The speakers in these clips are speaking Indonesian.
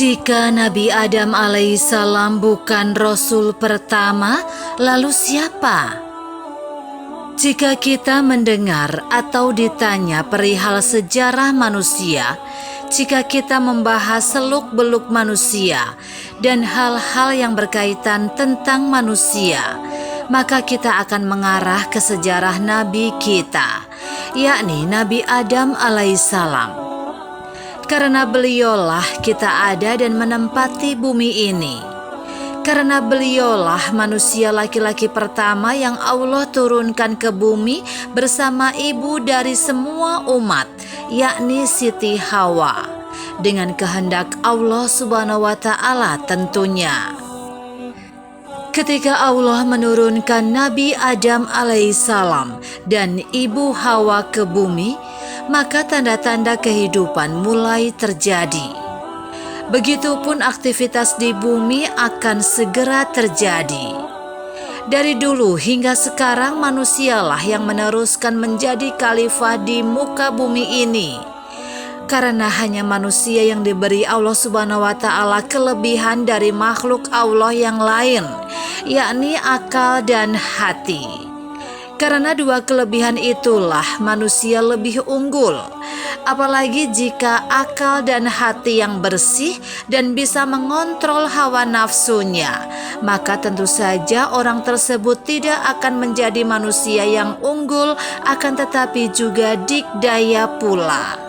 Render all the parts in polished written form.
Jika Nabi Adam alaihissalam bukan Rasul pertama, lalu siapa? Jika kita mendengar atau ditanya perihal sejarah manusia, jika kita membahas seluk-beluk manusia dan hal-hal yang berkaitan tentang manusia, maka kita akan mengarah ke sejarah Nabi kita, yakni Nabi Adam alaihissalam. Karena beliaulah kita ada dan menempati bumi ini. Karena beliaulah manusia laki-laki pertama yang Allah turunkan ke bumi bersama ibu dari semua umat, yakni Siti Hawa, dengan kehendak Allah Subhanahu wa Ta'ala tentunya. Ketika Allah menurunkan Nabi Adam alaihissalam dan ibu Hawa ke bumi, maka tanda-tanda kehidupan mulai terjadi. Begitupun aktivitas di bumi akan segera terjadi. Dari dulu hingga sekarang manusialah yang meneruskan menjadi khalifah di muka bumi ini. Karena hanya manusia yang diberi Allah Subhanahu wa Ta'ala kelebihan dari makhluk Allah yang lain, yakni akal dan hati. Karena dua kelebihan itulah manusia lebih unggul. Apalagi jika akal dan hati yang bersih dan bisa mengontrol hawa nafsunya, maka tentu saja orang tersebut tidak akan menjadi manusia yang unggul, akan tetapi juga dikdaya pula.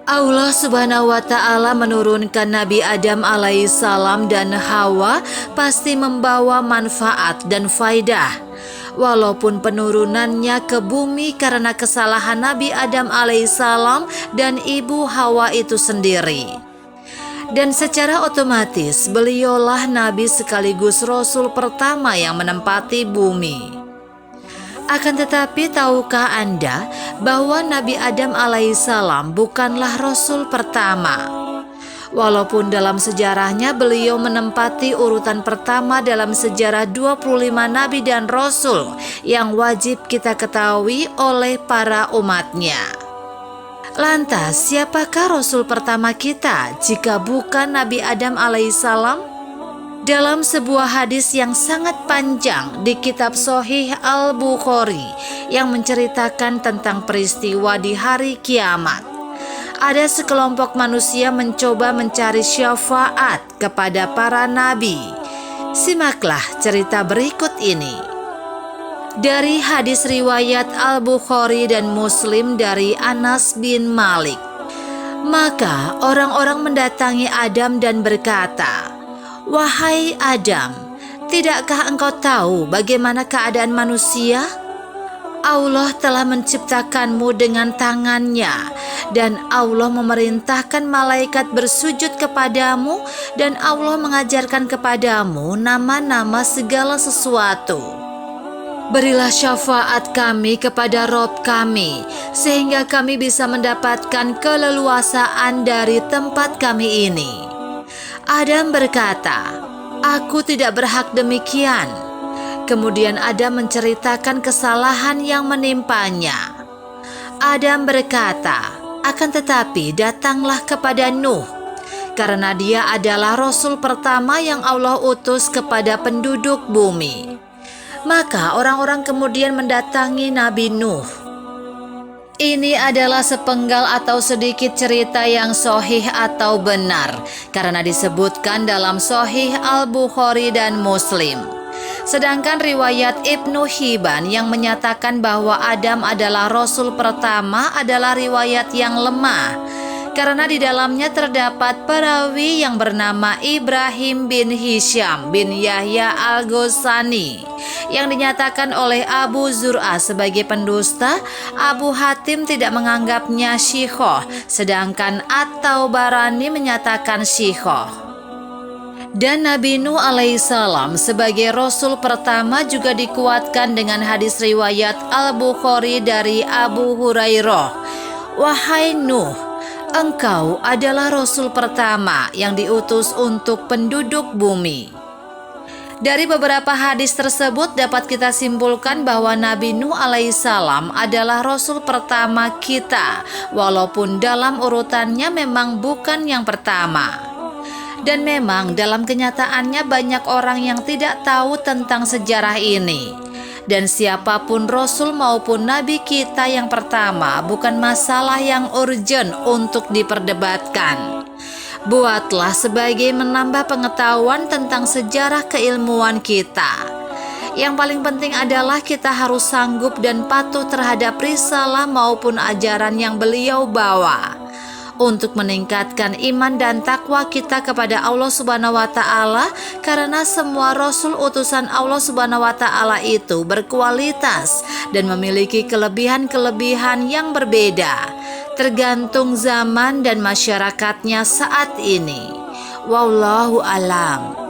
Allah Subhanahu wa Ta'ala menurunkan Nabi Adam alaihissalam dan Hawa pasti membawa manfaat dan faidah. Walaupun penurunannya ke bumi karena kesalahan Nabi Adam alaihissalam dan ibu Hawa itu sendiri. Dan secara otomatis beliaulah Nabi sekaligus Rasul pertama yang menempati bumi. Akan tetapi tahukah Anda bahwa Nabi Adam alaihissalam bukanlah Rasul pertama? Walaupun dalam sejarahnya beliau menempati urutan pertama dalam sejarah 25 Nabi dan Rasul yang wajib kita ketahui oleh para umatnya. Lantas siapakah Rasul pertama kita jika bukan Nabi Adam alaihissalam? Dalam sebuah hadis yang sangat panjang di kitab Sahih Al-Bukhari yang menceritakan tentang peristiwa di hari kiamat, ada sekelompok manusia mencoba mencari syafaat kepada para nabi. Simaklah cerita berikut ini. Dari hadis riwayat Al-Bukhari dan Muslim dari Anas bin Malik. Maka orang-orang mendatangi Adam dan berkata, "Wahai Adam, tidakkah engkau tahu bagaimana keadaan manusia? Allah telah menciptakanmu dengan tangannya, dan Allah memerintahkan malaikat bersujud kepadamu, dan Allah mengajarkan kepadamu nama-nama segala sesuatu. Berilah syafaat kami kepada Rob kami, sehingga kami bisa mendapatkan keleluasaan dari tempat kami ini." Adam berkata, "Aku tidak berhak demikian." Kemudian Adam menceritakan kesalahan yang menimpanya. Adam berkata, "Akan tetapi datanglah kepada Nuh, karena dia adalah Rasul pertama yang Allah utus kepada penduduk bumi." Maka orang-orang kemudian mendatangi Nabi Nuh. Ini adalah sepenggal atau sedikit cerita yang sahih atau benar, karena disebutkan dalam Sahih Al-Bukhari dan Muslim. Sedangkan riwayat Ibnu Hibban yang menyatakan bahwa Adam adalah Rasul pertama adalah riwayat yang lemah, karena di dalamnya terdapat perawi yang bernama Ibrahim bin Hisham bin Yahya Al-Ghasani yang dinyatakan oleh Abu Zur'ah sebagai pendusta. Abu Hatim tidak menganggapnya syikhoh, sedangkan At-Tabarani menyatakan syikhoh. Dan Nabi Nuh alaihissalam sebagai Rasul pertama juga dikuatkan dengan hadis riwayat Al-Bukhari dari Abu Hurairah. "Wahai Nuh, engkau adalah Rasul pertama yang diutus untuk penduduk bumi." Dari beberapa hadis tersebut dapat kita simpulkan bahwa Nabi Nuh alaihissalam adalah rasul pertama kita, walaupun dalam urutannya memang bukan yang pertama. Dan memang dalam kenyataannya banyak orang yang tidak tahu tentang sejarah ini. Dan siapapun rasul maupun nabi kita yang pertama bukan masalah yang urgent untuk diperdebatkan. Buatlah sebagai menambah pengetahuan tentang sejarah keilmuan kita. Yang paling penting adalah kita harus sanggup dan patuh terhadap risalah maupun ajaran yang beliau bawa, untuk meningkatkan iman dan takwa kita kepada Allah Subhanahu wa Ta'ala, karena semua rasul utusan Allah Subhanahu wa Ta'ala itu berkualitas dan memiliki kelebihan-kelebihan yang berbeda, tergantung zaman dan masyarakatnya saat ini. Wallahu alam.